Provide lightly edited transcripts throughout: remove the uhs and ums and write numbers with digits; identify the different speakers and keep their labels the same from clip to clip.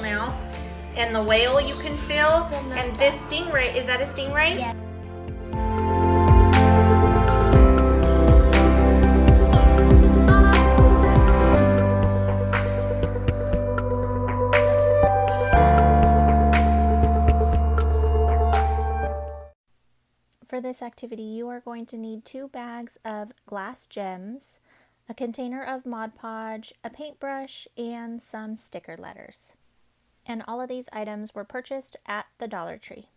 Speaker 1: mouth. And the whale you can feel. And this stingray, is that a stingray?
Speaker 2: Yeah.
Speaker 3: For this activity, you are going to need 2 bags of glass gems, a container of Mod Podge, a paintbrush, and some sticker letters. And all of these items were purchased at the Dollar Tree.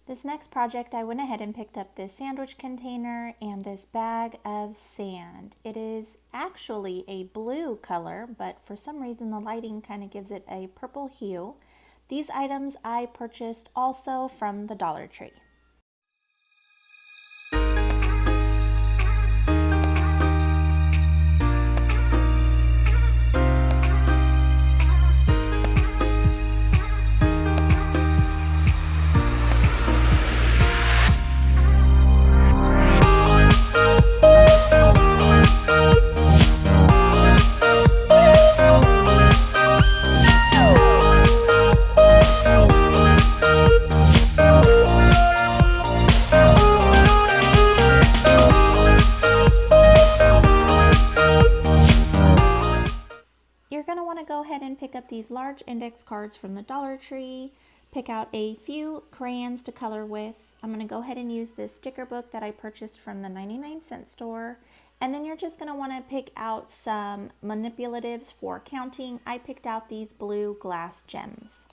Speaker 3: This next project, I went ahead and picked up this sandwich container and this bag of sand. It is actually a blue color, but for some reason the lighting kind of gives it a purple hue. These items I purchased also from the Dollar Tree. Go ahead and pick up these large index cards from the Dollar Tree, pick out a few crayons to color with. I'm going to go ahead and use this sticker book that I purchased from the 99-cent store, and then you're just going to want to pick out some manipulatives for counting. I picked out these blue glass gems.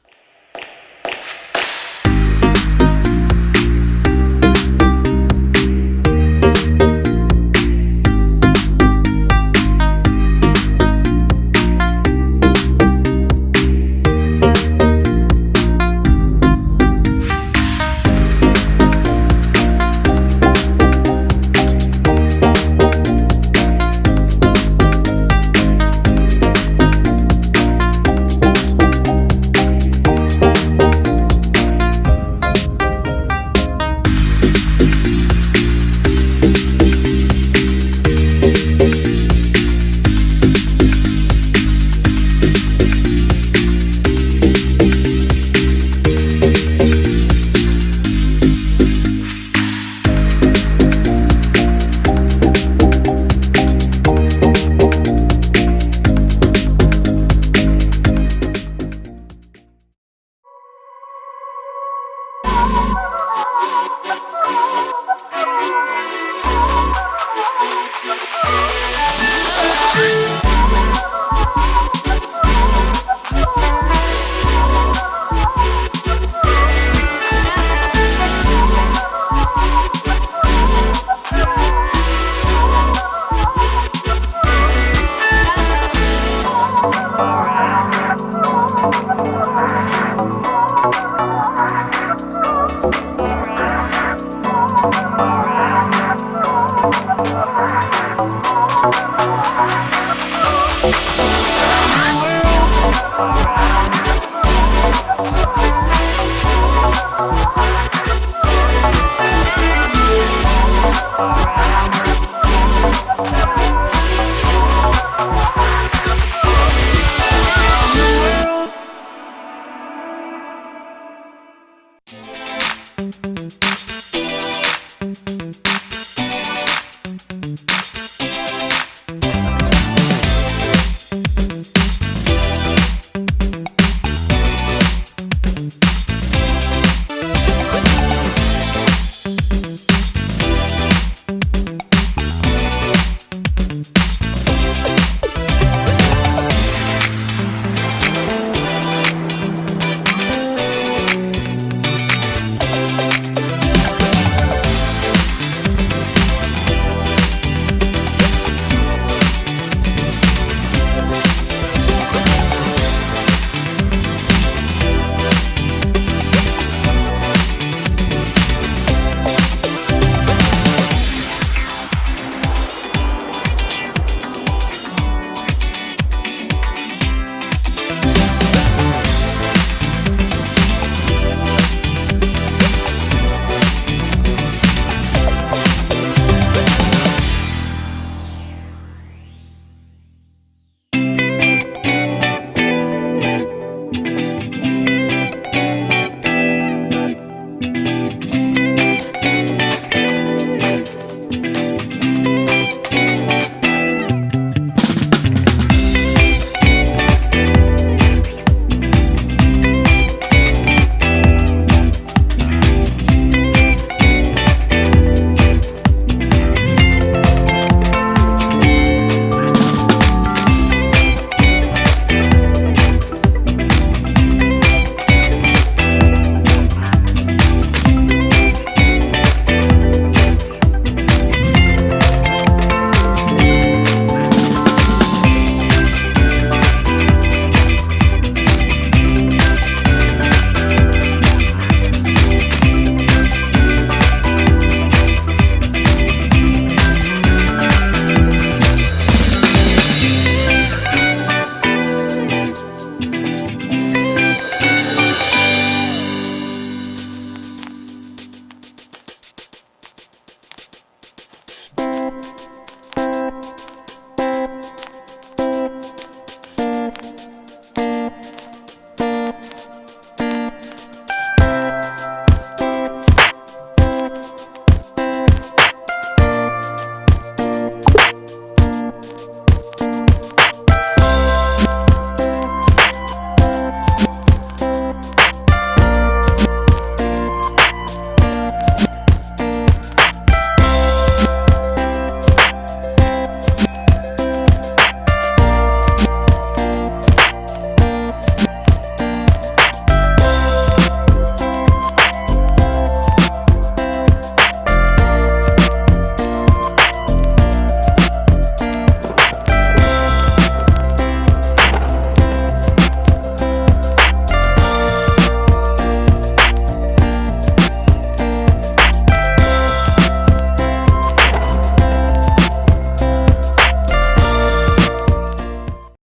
Speaker 2: Alright, I'm